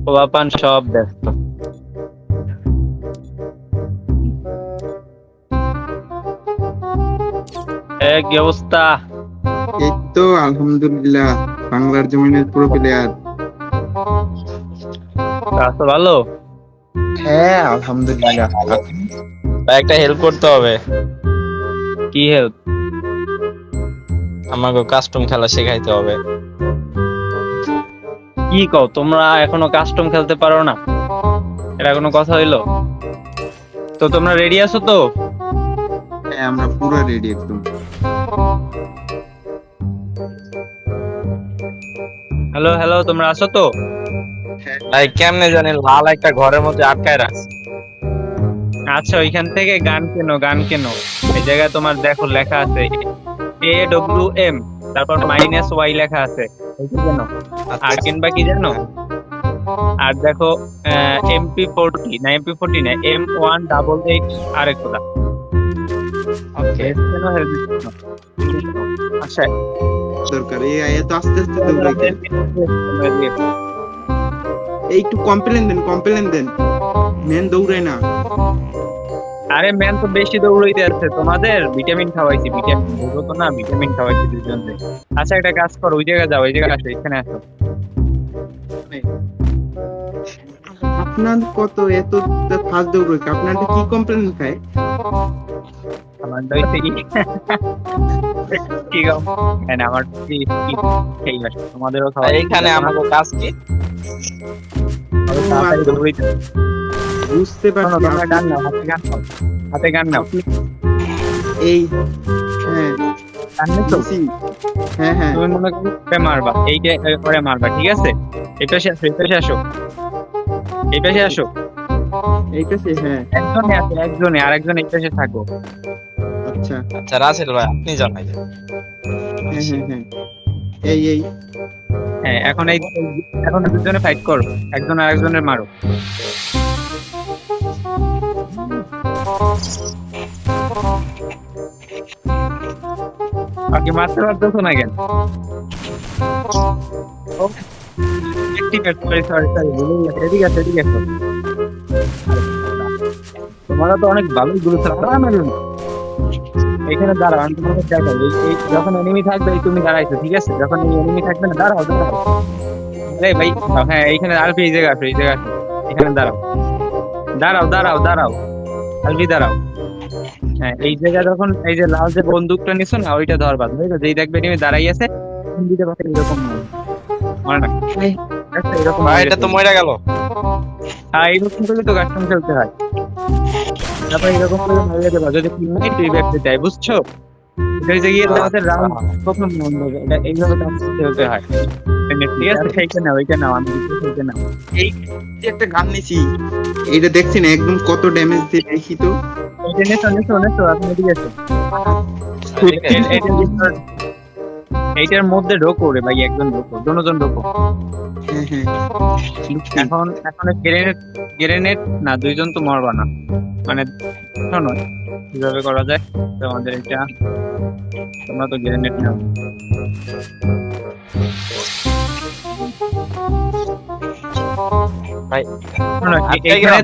পোলাপান সব ব্যস্ত। কি অবস্থা? এই তো আলহামদুলিল্লাহ, বাংলার জমিনের পুরো প্লেয়ার। আছো ভালো? হ্যাঁ আলহামদুলিল্লাহ। ভাই একটা হেল্প করতে হবে, কি হেল্প? আমাকে কাস্টম খেলা শেখাইতে হবে। কি কও, তোমরা এখনো কাস্টম খেলতে পারো না? এটা কোনো কথা হইলো? তো তোমরা রেডি আছো তো? হ্যাঁ আমরা পুরো রেডি একদম। হ্যালো হ্যালো, তোমরা আছো তো? ভাই কেমনে জানি লাল একটা ঘরের মধ্যে আটকায় রাখছে। আচ্ছা, ওইখান থেকে গান কেনো, গান কেনো। এই জায়গায় তোমার দেখো লেখা আছে AWM, তারপর -Y লেখা আছে, এইটা কেনো। আর কিনবা কি জানো? আর দেখো MP40 না, MP40 না, M188 আরেকটা। ওকে, আচ্ছা, দরকার এই এত আস্তে আস্তে দৌড়াইতে। এই একটু কমপ্লেন দেন, মেন দৌড়ায় না। আরে ম্যান তো বেশি দৌড়াইতে আছে, তোমাদের ভিটামিন খাওয়াইছি, ভিটামিন বুঝো তো না, ভিটামিন খাওয়াইছি দুজনকে। আচ্ছা একটা কাজ করো, ওই জায়গায় যাও, ওই জায়গায় আসো, এখানে আসো। আপনার কত এত ফাস্ট দৌড়ায়, আপনারটা কি কমপ্লেন খায়? আমার দইতে কি গাও না, আমার কি খেয়ে আসো, তোমাদেরও খাওয়া। এইখানে আমাকে কাজ কি? তাড়াতাড়ি দৌড়াইতে। বুঝতে পারছি। তোমরা গান নাও, হাতে গান নাও, হাতে গান নাও। এই হ্যাঁ গান নিছো? বুঝছি। হ্যাঁ হ্যাঁ তুমি মনে করো করে মারবা, এইটা করে মারবা, ঠিক আছে? এই পাশে আসো, এই পাশে আসো, এই পাশে আসো। এইটা সে হ্যাঁ। একজনে আছে, একজনে, আর একজন এই পাশে থাকো। আচ্ছা আচ্ছা রাসেল ভাই আপনি জানাই দেন। হ্যাঁ হ্যাঁ হ্যাঁ এই হ্যাঁ, এখন দুজনে ফাইট করো, একজন আর একজনের মারো। বাকি মারতে পারতেছো না কেন? এদিকে আছে, এদিকে আছে। তোমরা তো অনেক ভালোই গুলো এখানে দাঁড়াও, আমি তোমাকে দেখাই। এই যখন এনিমি থাকবে, এই তুমি দাঁড়াইছো, ঠিক আছে? যখন এই এনিমি থাকবে না, দাঁড়াও দাঁড়াও। আরে ভাই, হ্যাঁ এইখানে আলফি, এই জায়গা আসো, এই জায়গা আসো, এখানে দাঁড়াও, দাঁড়াও দাঁড়াও দাঁড়াও, আলফি দাঁড়াও। হ্যাঁ, এই জায়গা যখন এই যে লাল যে বন্দুকটা নিছো না, ওইটা ধরবা, বুঝছো? যেই দেখবে এনিমি দাঁড়াই আছে, দিতে পারবে এরকম মনে না, এরকম। ভাই এটা তো মইরা গেল। হ্যাঁ, এইরকম করে তো কাস্টম খেলতে হয়। তারপর এরকম করে মারিয়ে দেবা, যদি মিনিট রিব্যাক চাই, বুঝছো? এটা যে গিয়ে আমাদের রাউন্ড প্রথম রাউন্ড হবে, এটা এইভাবে কাজ করতে হয়। ঠিক আছে, সেইটা নাও, ওইটা নাও, আমি সেইটা নাও। এই যে একটা গান নিছি, এইটা দেখছি না একদম কত ড্যামেজ দিয়ে দেখি তো। এইটা নেছো, আপনি এদিকে আসো। এইটার মধ্যে ঢোকো রে ভাই, একজন ঢোকো, দুজন ঢোকো। হ্যাঁ হ্যাঁ এখন গ্রেনেড না, দুইজন তো মরবা না, মানে শোনো কিভাবে করা যায় তোমাদের এটা। তোমরা তো গ্রেনেড নাও, ভাই শোনো, এখানে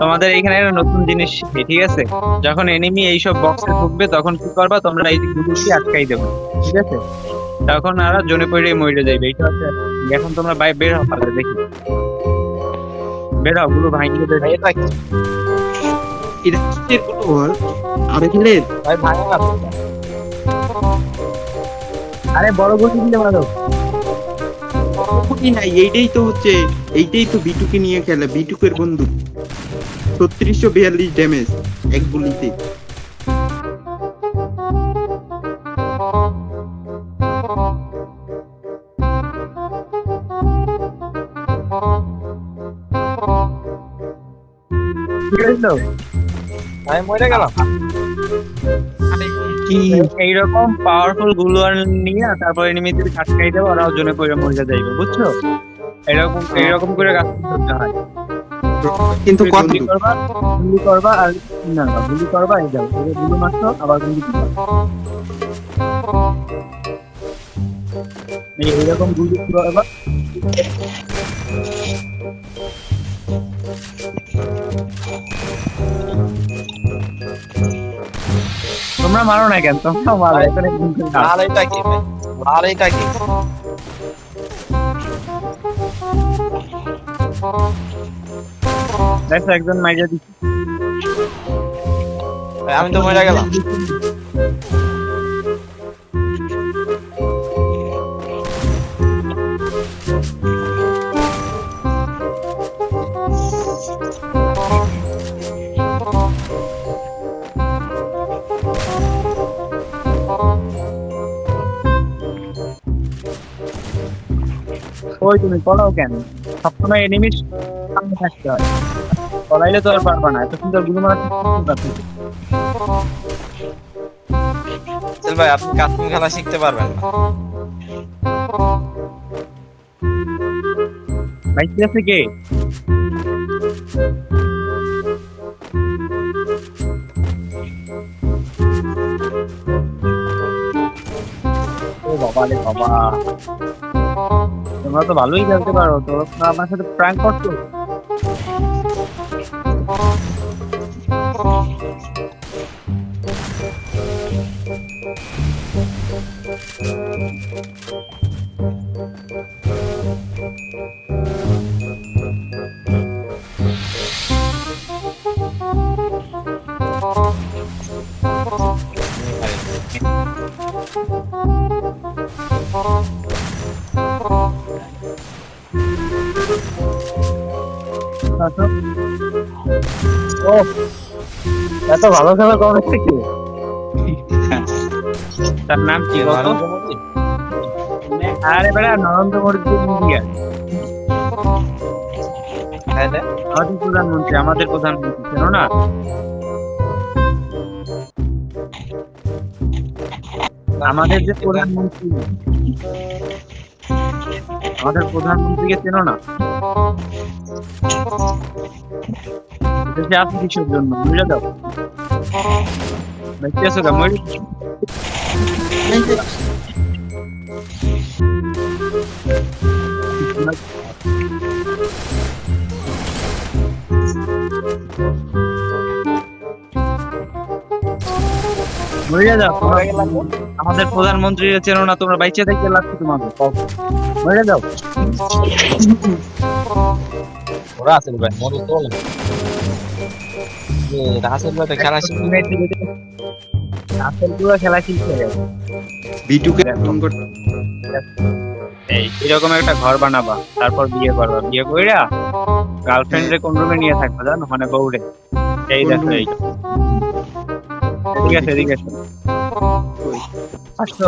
তোমাদের এইখানে একটা নতুন জিনিস শিখি, ঠিক আছে? যখন এনিমি এইসব বক্সে ঢুকবে, তখন কি করবা তোমরা? এই গুলো দিয়ে আটকাই দেবো, ঠিক আছে? তখন আর জনে পড়ে মরে যাইবে। এইটা হচ্ছে, এখন তোমরা বের হও, তাহলে দেখি, বের হও, গুলো ভাঙিয়ে বের ভাই হও। এটা কি? এটা কিসের কোনো বল? আরে খেলেন ভাই ভাঙা না। আরে বড় গুলি দিলে মারো। কি নাই, এইটাই তো হচ্ছে, এইটাই তো বিটুকে নিয়ে খেলে, বিটুকের বন্দুক 3642 ড্যামেজ এক গুলিতে। কি হইলো? ভাই মইরা গেলাম। কি এইরকম পাওয়ারফুল গুলো নিয়ে তারপর এনিমিদের আটকাই দেবো, ওরাও জনে পড়ে মরে যাইবে, বুঝছো? এইরকম করে কাজ করতে হয়। কিন্তু কত গুলি করবা আর গুলি করবা, এই যাও, গুলি মারছো, আবার গুলি করবা। এইরকম গুলি করবা, মারো না কেন, তোমরা মারো এখানে কিন্তু না। লাল এটা কি ভাই? লাল এটা কি? দেখো একজন মাইজা দিচ্ছে। ভাই, আমি তো মরে গেলাম। ওই তুমি পড়াও কেন, সবসময় এনিমির সামনে থাকতে হয়, পড়াইলে তো আর পারবা না, এত সুন্দর গুলো মারা পারছি। রাসেল ভাই, আপনি কাস্টম খেলা শিখতে পারবেন না। ভাই কি আছে কে? ও বাবা রে বাবা, তোমরা তো ভালোই খেলতে পারো, তো আমার সাথে প্র্যাঙ্ক করছো। ও এত ভালো খেলা কবে থেকে? তার নাম কি বলতো? আরে বেড়া, নরেন্দ্র মোদী ইন্ডিয়া, আমাদের প্রধানমন্ত্রী, আমাদের প্রধানমন্ত্রী চেনো না? আমাদের যে প্রধানমন্ত্রী, আমাদের প্রধানমন্ত্রীকে চেনো না? দেশে আছে কিসের জন্য, বুঝে যাও। দেখতে আছো কেমন? বুঝে যাও, আমাদের প্রধানমন্ত্রী চেনো না তোমরা, বাইচে থেকে লাগছে তোমাদের, বুঝে যাও। রাসেল ভাই মরে তো রাসেল ভাই তো খেলা শিখবে। আসল পুরো খেলা শিখতে গেছে। বিটুকে ফোন করতে এই এরকম একটা ঘর বানাবা, তারপর বিয়ে করবা, বিয়ে কইরা গার্লফ্রেন্ড রে কোন রুমে নিয়ে থাকবা জানো, মানে বউরে। এই দেখো এই, ঠিক আছে ঠিক আছে, আসো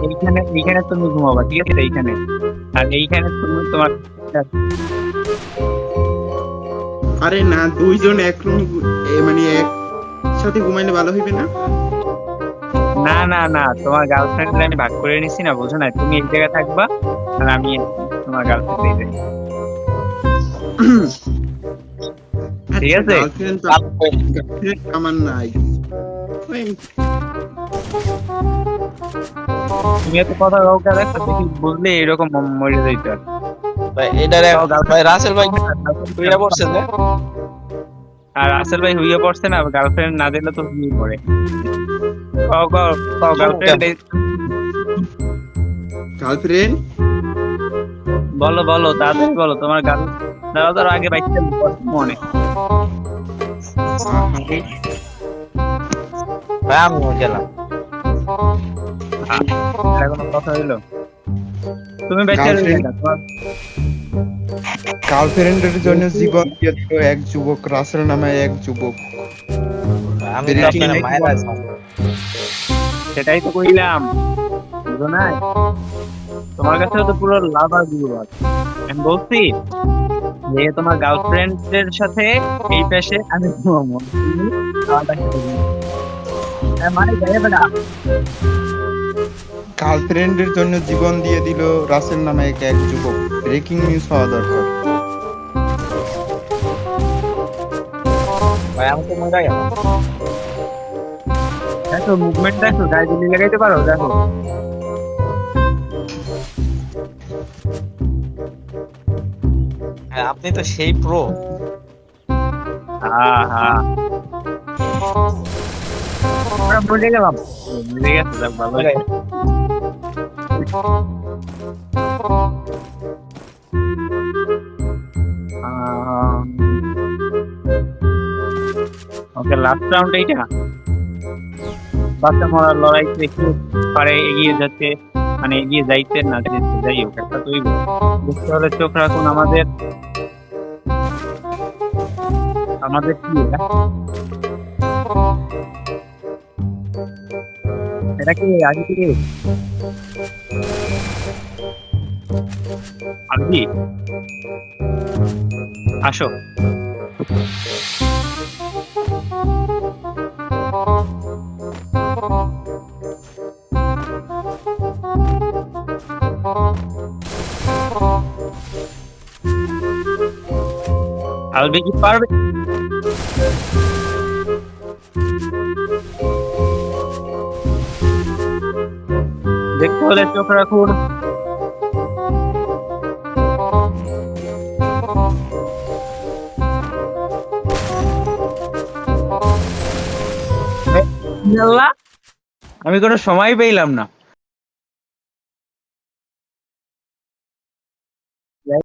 এইখানে, এইখানে তুমি ঘুমাবা, ঠিক আছে এইখানে, আর এইখানে তুমি তোমার। আরে না, দুইজন এক রুম মানে একসাথে ঘুমাইলে ভালো হইবে না? না না না, তোমার গার্লফ্রেন্ড আমি ভাগ করে নিছি না, বুঝো না, তুমি এক জায়গায় থাকবা আর আমি তোমার গার্লফ্রেন্ড এই জায়গায়। ঠিক আছে? গার্লফ্রেন্ড তো আমার নাই। তুমি এত কথা কাউকে দেখো, তুমি বুঝলে এরকম মরে যাইতে আর। ভাই এটারে ভাই রাসেল ভাই তুইরা পড়ছে যে আর আসল ভাই হইয়া পড়ছে না, গার্লফ্রেন্ড না দিলে তো হইয়ে পড়ে। গার্লফ্রেন্ড গার্লফ্রেন্ড বলো বলো, তাড়াতাড়ি বলো তোমার গার্ল। দাঁড়াও দাঁড়াও, আগে বাইকটা মনে। ভাই আমি গেলাম। এটা কোনো কথা হইলো? তুমি বাইকটা গার্লফ্রেন্ডের জন্য জীবন দিয়ে দিল এক যুবক, রাসেল নামে এক যুবক। আমি তো আপনার মায়ের আছে। সেটাই তো কইলাম, বুঝো না? তোমার কাছে তো পুরো লাভার গুলো আছে। আমি বলছি যে তোমার গার্লফ্রেন্ডের সাথে এই পেশে আমি ঘুমাবো, তুমি আলাদা খেতে ঘুমাবো। মানে গায়ে বেড়া, গার্লফ্রেন্ডের জন্য জীবন দিয়ে দিল রাসেল নামে এক যুবক। ব্রেকিং নিউজ হওয়া দরকার। ভাই আমি তো মরে গেলাম। দেখো মুভমেন্ট দেখো, গায়ে গুলি লাগাইতে পারো, দেখো। ভাই আপনি তো সেই প্রো। হ্যাঁ হ্যাঁ, আমরা বুঝে গেলাম, বুঝে গেছে, যাক ভালো হয়েছে। ওকে, লাস্ট রাউন্ড এইটা। বাচ্চা মরার লড়াইতে একটু পারে এগিয়ে যাচ্ছে, মানে এগিয়ে যাইতে না যেতে, যাই হোক একটা তৈরি বুঝতে হলে চোখ রাখুন আমাদের, আমাদের কি এটা কি আগে কি আরবি, আসো। আলবি কি পারবে? দেখতে হলে চোখ রাখুন। আল্লাহ, আমি কোনো সময় পেইলাম না।